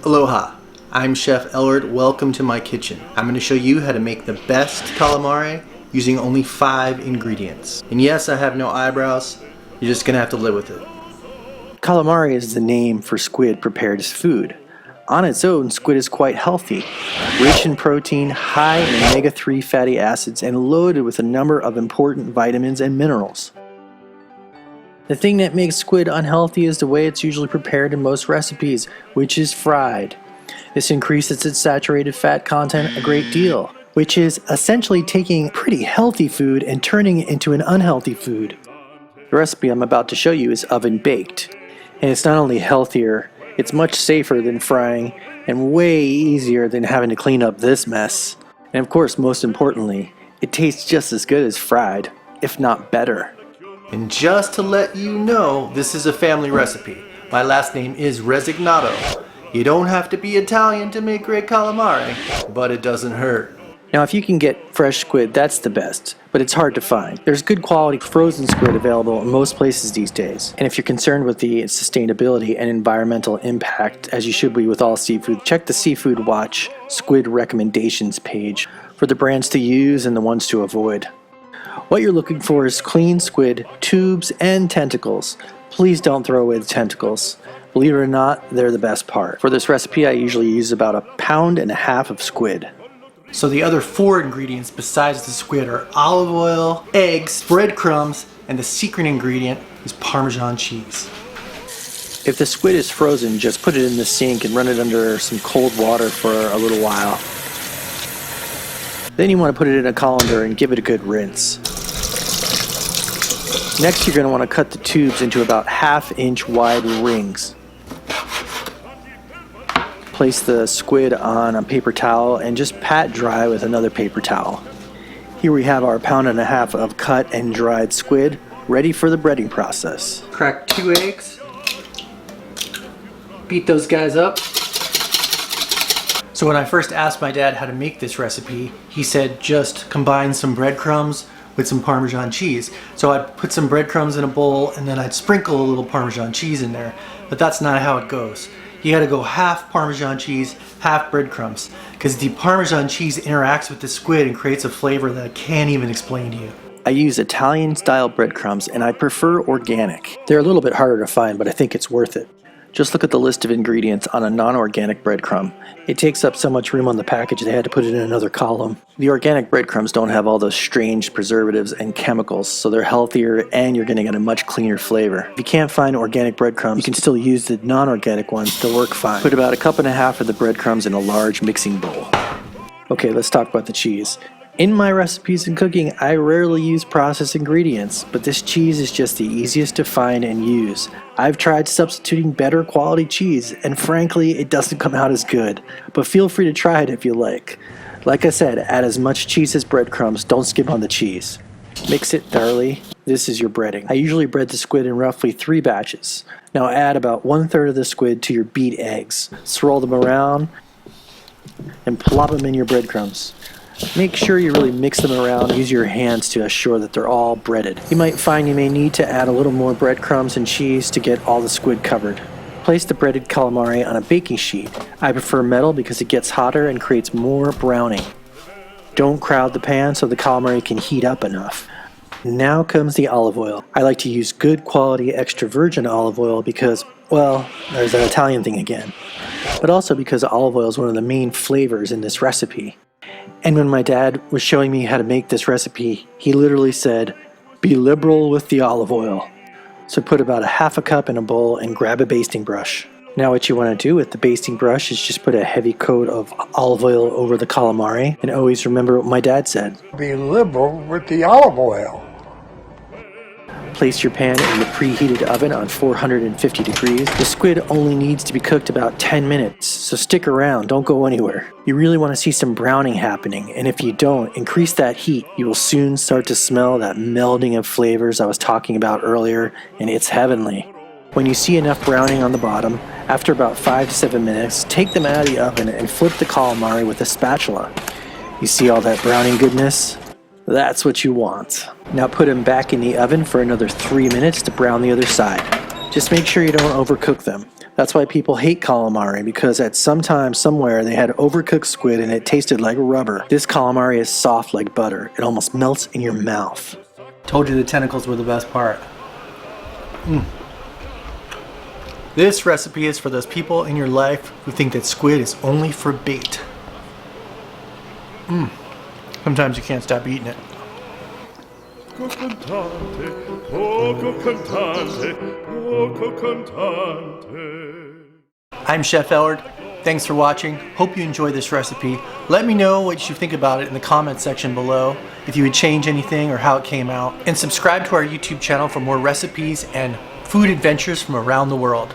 Aloha, I'm Chef Ellard. Welcome to my kitchen. I'm going to show you how to make the best calamari using only 5 ingredients. And yes, I have no eyebrows. You're just going to have to live with it. Calamari is the name for squid prepared as food. On its own, squid is quite healthy, rich in protein, high in omega-3 fatty acids, and loaded with a number of important vitamins and minerals. The thing that makes squid unhealthy is the way it's usually prepared in most recipes, which is fried. This increases its saturated fat content a great deal, which is essentially taking pretty healthy food and turning it into an unhealthy food. The recipe I'm about to show you is oven baked, and it's not only healthier, it's much safer than frying and way easier than having to clean up this mess. And of course, most importantly, it tastes just as good as fried, if not better. And just to let you know, this is a family recipe. My last name is Resignato. You don't have to be Italian to make great calamari, but it doesn't hurt. Now if you can get fresh squid, that's the best, but it's hard to find. There's good quality frozen squid available in most places these days. And if you're concerned with the sustainability and environmental impact, as you should be with all seafood, check the Seafood Watch Squid Recommendations page for the brands to use and the ones to avoid. What you're looking for is clean squid, tubes, and tentacles. Please don't throw away the tentacles. Believe it or not, they're the best part. For this recipe, I usually use about 1.5 pounds of squid. So the other 4 ingredients besides the squid are olive oil, eggs, breadcrumbs, and the secret ingredient is Parmesan cheese. If the squid is frozen, just put it in the sink and run it under some cold water for a little while. Then you want to put it in a colander and give it a good rinse. Next, you're going to want to cut the tubes into about 1/2 inch wide rings. Place the squid on a paper towel and just pat dry with another paper towel. Here we have our 1.5 pounds of cut and dried squid ready for the breading process. Crack 2 eggs. Beat those guys up. So when I first asked my dad how to make this recipe, he said just combine some breadcrumbs with some Parmesan cheese. So I'd put some breadcrumbs in a bowl and then I'd sprinkle a little Parmesan cheese in there. But that's not how it goes. You gotta go half Parmesan cheese, half breadcrumbs, because the Parmesan cheese interacts with the squid and creates a flavor that I can't even explain to you. I use Italian style breadcrumbs and I prefer organic. They're a little bit harder to find, but I think it's worth it. Just look at the list of ingredients on a non-organic breadcrumb. It takes up so much room on the package they had to put it in another column. The organic breadcrumbs don't have all those strange preservatives and chemicals, so they're healthier and you're going to get a much cleaner flavor. If you can't find organic breadcrumbs, you can still use the non-organic ones. They'll work fine. Put about 1.5 cups of the breadcrumbs in a large mixing bowl. Okay, let's talk about the cheese. In my recipes and cooking, I rarely use processed ingredients, but this cheese is just the easiest to find and use. I've tried substituting better quality cheese, and frankly, it doesn't come out as good. But feel free to try it if you like. Like I said, add as much cheese as breadcrumbs, don't skip on the cheese. Mix it thoroughly. This is your breading. I usually bread the squid in roughly 3 batches. Now add about 1/3 of the squid to your beat eggs. Swirl them around and plop them in your breadcrumbs. Make sure you really mix them around. Use your hands to assure that they're all breaded. You might find you may need to add a little more breadcrumbs and cheese to get all the squid covered. Place the breaded calamari on a baking sheet. I prefer metal because it gets hotter and creates more browning. Don't crowd the pan so the calamari can heat up enough. Now comes the olive oil. I like to use good quality extra virgin olive oil because, well, there's that Italian thing again. But also because olive oil is one of the main flavors in this recipe. And when my dad was showing me how to make this recipe, he literally said, be liberal with the olive oil. So put about 1/2 cup in a bowl and grab a basting brush. Now what you want to do with the basting brush is just put a heavy coat of olive oil over the calamari, and always remember what my dad said. Be liberal with the olive oil. Place your pan in the preheated oven on 450 degrees. The squid only needs to be cooked about 10 minutes, so stick around, don't go anywhere. You really want to see some browning happening, and if you don't, increase that heat. You will soon start to smell that melding of flavors I was talking about earlier, and it's heavenly. When you see enough browning on the bottom, after about 5 to 7 minutes, take them out of the oven and flip the calamari with a spatula. You see all that browning goodness? That's what you want. Now put them back in the oven for another 3 minutes to brown the other side. Just make sure you don't overcook them. That's why people hate calamari, because at some time somewhere they had overcooked squid and it tasted like rubber. This calamari is soft like butter. It almost melts in your mouth. Told you the tentacles were the best part. This recipe is for those people in your life who think that squid is only for bait. Sometimes you can't stop eating it. I'm Chef Ellard. Thanks for watching. Hope you enjoy this recipe. Let me know what you think about it in the comment section below, if you would change anything or how it came out. And subscribe to our YouTube channel for more recipes and food adventures from around the world.